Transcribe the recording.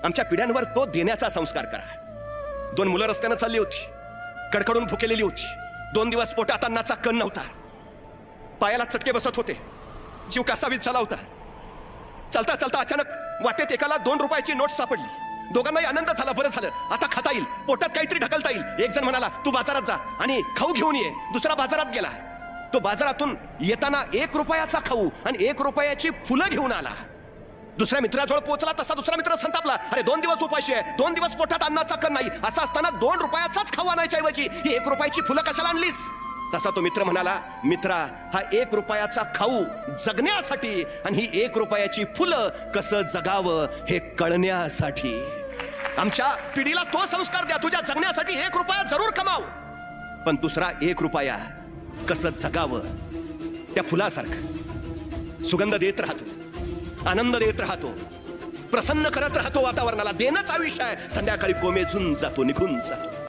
आमच्या पिढ्यांवर तो देण्याचा संस्कार करा। 2 मुलं रस्त्यानं चालली होती, कडकडून भुकेलेली होती, 2 दिवस पोटात अन्नाचा कण नव्हता, पायाला चटके बसत होते, जीव कासावीस झाला होता। चालता चालता अचानक वाटेत एकाला 2 रुपयाची नोट सापडली। दोघांनाही आनंद झाला, बरं झालं, आता खाता येईल, पोटात काहीतरी ढकलता येईल। एक जण म्हणाला तू बाजारात जा आणि खाऊ घेऊन ये, दुसरा बाजारात गेला। तो बाजारातून येताना 1 रुपयाचा खाऊ आणि 1 रुपयाची फुलं घेऊन आला। दुसऱ्या मित्राजवळ पोहोचला तसा दुसरा मित्र संतापला, अरे 2 दिवस उपाशी आहे, 2 दिवस पोटात अन्नाचा कण नाही, असं असताना 2 रुपयाचाच खाऊ आणायच्या ऐवजी ही 1 रुपयाची फुलं कशाला आणलीस? तसा तो मित्र म्हणाला, मित्रा, हा 1 रुपयाचा खाऊ जगण्यासाठी आणि ही 1 रुपयाची फुलं कसं जगावं हे कळण्यासाठी। आमच्या पिढीला तो संस्कार द्या, तुझ्या जगण्यासाठी 1 रुपया जरूर कमाव, पण दुसरा 1 रुपया कसं जगावं त्या फुलासारखं सुगंध देत राहतो, आनंद देत राहतो, प्रसन्न करत राहतो वातावरणाला। देणंच आयुष्य आहे। संध्याकाळी कोमेजून जातो, निघून जातो।